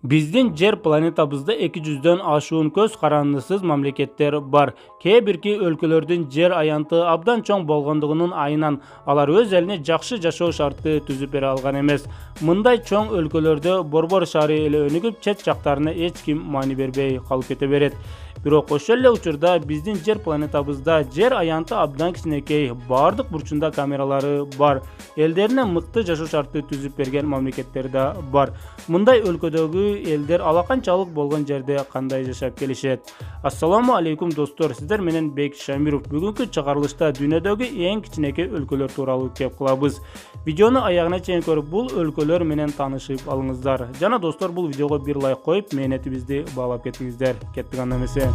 Биздин жер планетабызда 200дөн ашуун көз карандысыз мамлекеттер бар. Кээ бирки өлкөлөрдүн жер аянты абдан чоң болгондугунун айынан алар өз элине жакшы жашоо шарты түзүп бере алган эмес. Мындай чоң өлкөлөрдө борбор шаары эле өнүгүп, чет жактарына эч ким маани бербей калып кете берет. Бирок ошол эле учурда биздин жер планетабызда жер аянты абдан кичинекей, бардык бурчунда камералары бар. Элдерине мыкты жашоо шарты түзүп берген мамлекеттер да бар. Мындай өлкөдөгү элдер алаканчалык болгон жерде кандай жашап келишет? Ассаламу алейкум достор, сиздер менен Бек Шамиров. Бүгүнкү чыгарылышта дүйнөдөгү эң кичинекей өлкөлөр тууралуу кеп кылабыз. Видеону аягына чейин көрүп, бул өлкөлөр менен таанышып алыңыздар. Жана достор, бул видеого бир лайк коюп, мээнетибизди баалап кетиңиздер. Кеттик анда эмесе.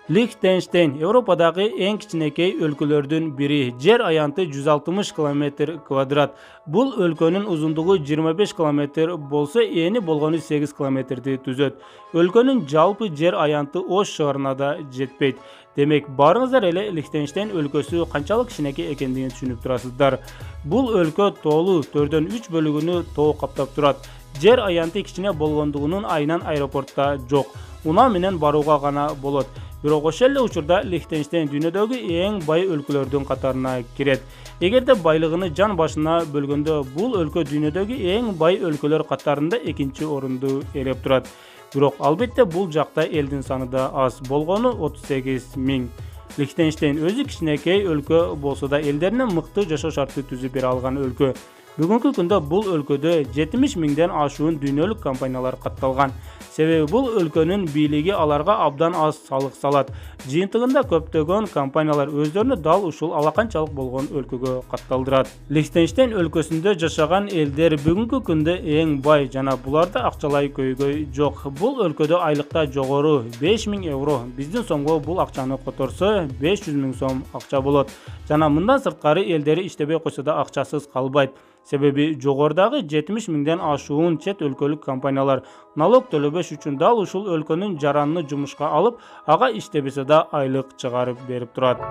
Лихтенштейн Европадагы эң кичинекей өлкөлөрдүн бири. Жер аянты 160 км квадрат. Бул өлкөнүн узундугу 25 км болсо, эни болгону 8 кмди түзөт. Өлкөнүн жалпы жер аянты Ош шаарына да жетпейт. Демек, барыңыздар эле Лихтенштейн өлкөсү канчалык кичинекей экендигин түшүнүп турасыздар. Бул өлкө тоолуу 4дөн 3 бөлүгүнү тоо каптап турат. Жер аянты кичине болгондугунун айынан аэропортта жок. Унаа менен барууга гана болот. Бирок ошол эле учурда Лихтенштейн дүйнөдөгү эң бай өлкөлөрдүн катарына кирет. Эгерде байлыгын жан башына бөлгөндө, бул өлкө дүйнөдөгү эң бай өлкөлөр катарында экинчи орунду ээлеп турат. Бирок албетте бул жакта элдин саны да аз, болгону 38 000. Лихтенштейн өзү кичинекей өлкө болсо да элдерине мыкты жашоо шарты түзүп бере алган өлкө. Бүгүнкү күндө бул өлкөдө 70 000ден ашуун дүйнөлүк компаниялар катталган. Себеби бул өлкөнүн бийлиги аларга абдан аз салык салат. Жыйынтыгында көптөгөн компаниялар өздөрүнү дал ушул алаканчалык болгон өлкөгө катталдырат. Лихтенштейн өлкөсүндө жашаган элдер бүгүнкү күндө эң бай, жана буларда акчалай көйгөй жок. Бул өлкөдө айлыкта жогору 5000 евро, биздин сомго бул акчаны которсо 500 000 сом акча болот. Жана мындан сырткары элдери иштебей койсо да акчасыз калбайт. Себеби жогордагы 70 000ден ашуун чет өлкөлүк компаниялар налог төлөбөш үчүн дал ушул өлкөнүн жаранын жумушка алып, ага иштебесе да айлык чыгарып берип турат.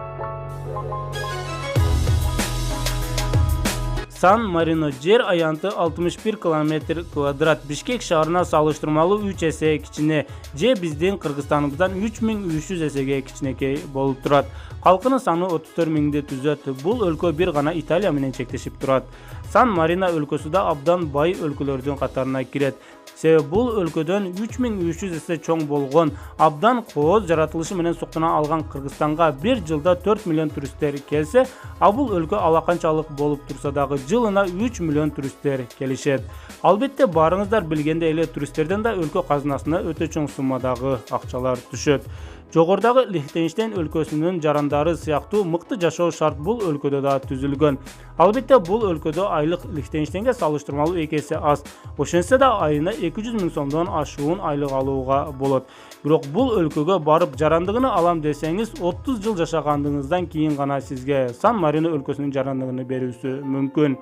Сан-Марино жер аянты 61 км квадрат. Бишкек шаарына салыштырмалуу 3 эсе кичине, же биздин Кыргызстаныбыздан 3300 эсеге кичинекей болуп турат. Калкынын саны 34 000ди түзөт. Бул өлкө бир гана Италия менен чектешип турат. Сан-Марино өлкөсү да абдан бай өлкөлөрдүн катарына кирет. Себеби бул өлкөдөн 3300 эсе чоң болгон, абдан кооз жаратылышы менен суктуна алган Кыргызстанга бир жылда 4 миллион туристтер келсе, а бул өлкө алаканчалык болуп турса дагы жылына 3 миллион туристтер келишет. Албетте барыңыздар билгендей эле туристтерден да өлкө казынасына өтө чоң суммадагы акчалар түшөт. Жогордагы Лихтенштейн өлкөсүнүн жарандары сыяктуу мыкты жашоо шарт бул өлкөдө да түзүлгөн. Албетте бул өлкөдө айлык Лихтенштейнге салыштырмалуу 2 эсе аз. Ошентсе да айына 200 000 сомдон ашуун айлык алууга болот. Бирок бул өлкөгө барып жарандыгын алам десеңиз, 30 жыл жашагандыгыңыздан кийин гана сизге Сан-Марино өлкөсүнүн жарандыгын берүүсү мүмкүн.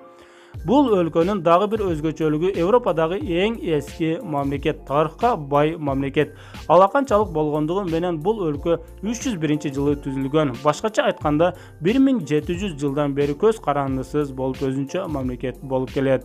Бул өлкөнүн дагы бир өзгөчөлүгү Европадагы эң эски мамлекет, тарыхка бай мамлекет. Алаканчалык болгондугу менен бул өлкө 301-жылы түзүлгөн. Башкача айтканда 1700 жылдан бери көз карандысыз болуп өзүнчө мамлекет болуп келет.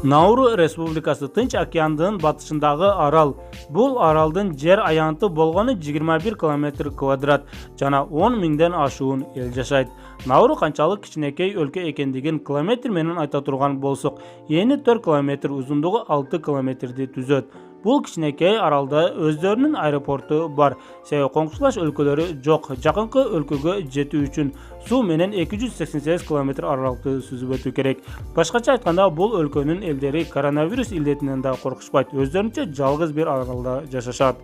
Науру Республикасы Тынч океандын батышындагы арал. Бул аралдын жер аянты болгону 21 км квадрат, жана 10 000ден ашуун эл жашайт. Науру канчалык кичинекей өлкө экендигин километр менен айта турган болсок, эни 4 км, узундугу 6 кмди түзөт. Бул кичинекей аралда өздөрүнүн аэропорту бар. Себеби коңшулаш өлкөлөрү жок. Жакынкы өлкөгө жетүү үчүн суу менен 288 км аралыкты сүзүп өтүү керек. Башкача айтканда, бул өлкөнүн элдери коронавирус илдетинен да коркушпайт. Өздөрүнчө жалгыз бир аралда жашашат.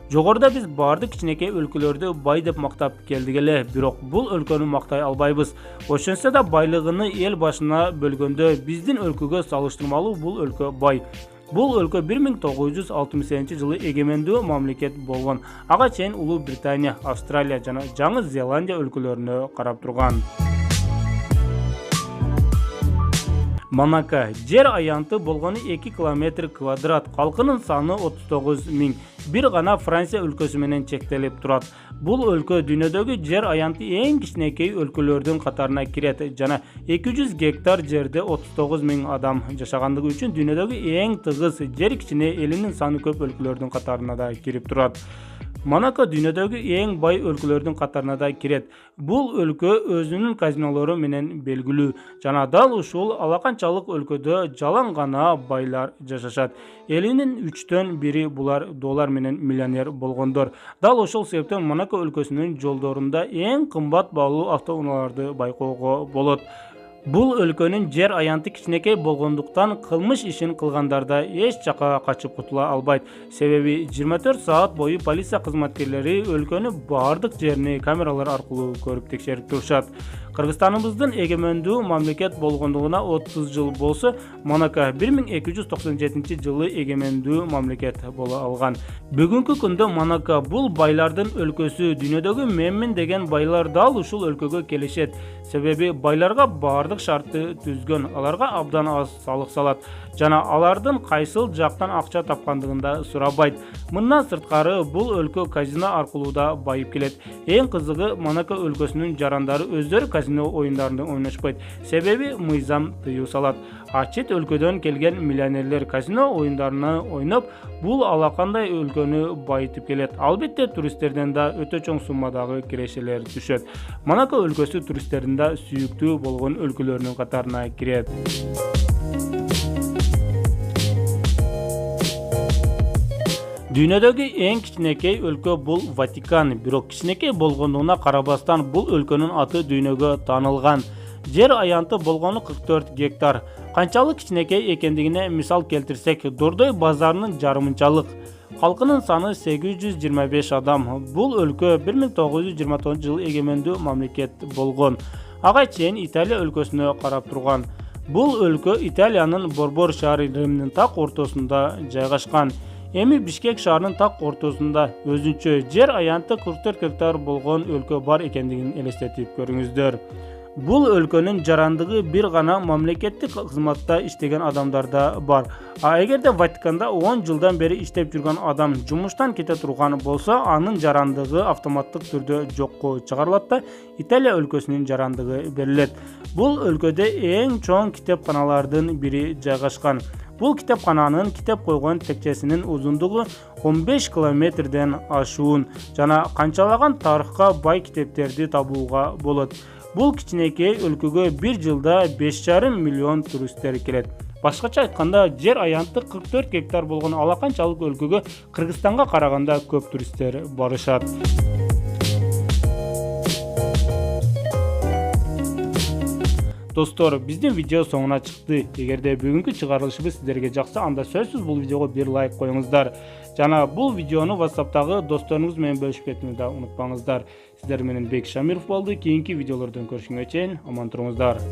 Жогоруда биз бардык кичинекей өлкөлөрдү бай деп мактап келдик эле, бирок бул өлкөнү мактай албайбыз. Ошентсе да байлыгын эл башына бөлгөндө биздин өлкөгө салыштырмалуу бул өлкө бай. Бул өлкө 1968-жылы эгемендүү мамлекет болгон. Ага чейин Улуу Британия, Австралия жана Жаңы Зеландия өлкөлөрүнө карап турган. Монако жер аянты болгону 2 км квадрат, калкынын саны 39 000. Бир гана Франция өлкөсү менен чектелип турат. Бул өлкө дүйнөдөгү жер аянты эң кичинекей өлкөлөрдүн катарына кирет жана 200 гектар жерде 39 000 адам жашагандыгы үчүн дүйнөдөгү эң тыгыз жер кичине элинин саны көп өлкөлөрдүн катарына да кирип турат. Монако дүйнөдөгү эң бай өлкөлөрдүн катарына да кирет. Бул өлкө өзүнүн казинолору менен белгилүү жана дал ушул алаканчалык өлкөдө жалаң гана байлар жашашат. Элинин 1/3 булар доллар менен миллионер болгондор. Дал ошол себептен Монако өлкөсүнүн жолдорунда эң кымбат баалуу автоунааларды байкоого болот. Бул өлкөнүн жер аянты кичинекей болгондуктан кылмыш ишин кылгандар да эч жака качып кутула албайт. Себеби 24 саат бою полиция кызматкерлери өлкөнүн бардык жерини камералар аркылуу көрүп текшерип турушат. Кыргызстаныбыздын эгемендүү мамлекет болгондугуна 30 жыл болсо, Монако 1297 жылы эгемендүү мамлекет боло алган. Бүгүнкү күндө Монако бул байлардын өлкөсү. Дүйнөдөгү менмин деген байлар дал ушул өлкөгө келишет. Себеби байларга бардык шартты түзгөн, аларга абдан аз салык салат жана алардын кайсыл жактан акча тапкандыгында сурабайт. Мындан сырткары бул өлкө казино аркылуу да байып келет. Эң кызыгы, Монако өлкөсүнүн жарандары өздөрү казино оюндарында ойношпойт. Себеби мыйзам тыюу салат. А чет өлкөдөн келген миллионерлер казино оюндарына ойноп, бул алакандай өлкөнү байытып келет. Албетте туристтерден да өтө чоң суммадагы кирешелер түшөт. Монако өлкөсү туристтердин да сүйүктүү болгон өлкөлөрүнүн катарына кирет. Дүйнөдөгү эң кичинекей өлкө бул Ватикан. Бирок кичинекей болгондугуна карабастан бул өлкөнүн аты дүйнөгө таанылган. Жер аянты болгону 44 гектар. Канчалык кичинекей экендигине мисал келтирсек, Дордой базарынын жарымынчалык. Халкынын саны 825 адам. Бул өлкө 1929 жылы эгемендүү мамлекет болгон. Ага чейин Италия өлкөсүнө карап турган. Бул өлкө Италиянын Борбор шаары Римдин так ортосунда жайгашкан. Эми Бишкек шаарынын так ортосунда өзүнчө жер аянты 44 гектар болгон өлкө бар экендигин элестетип көрүңүздөр. Бул өлкөнүн жарандыгы бир гана мамлекеттик кызматта иштеген адамдарда бар. А эгерде Ватиканда 10 жылдан бери иштеп жүргөн адам жумуштан кете турган болсо, анын жарандыгы автоматтык түрдө жокко чыгарылат да Италия өлкөсүнүн жарандыгы берилет. Бул өлкөдө эң чоң китепканалардын бири жайгашкан. Бул китепкананын китеп койгон текчесинин узундугу 15 километрден ашуун жана канчалаган тарыхка бай китептерди табууга болот. Бул кичинекей өлкөгө бир жылда 5,5 миллион туристтер келет. Башкача айтканда, жер аянты 44 гектар болгон алаканчалык өлкөгө Кыргызстанга караганда көп туристтер барышат. Достор, биздин видео соңуна чыкты. Эгерде бүгүнкү чыгарылышыбыз сиздерге жакса, анда сөзсүз бул видеого бир лайк коюңуздар. Жана бул видеону WhatsApp'тагы досторуңуз менен бөлүшүп кетүүнү да унутпаңыздар. Сиздер менен Бек Шамиров болду. Кийинки видеолордон көрүшкөнгө чейин аман туруңуздар.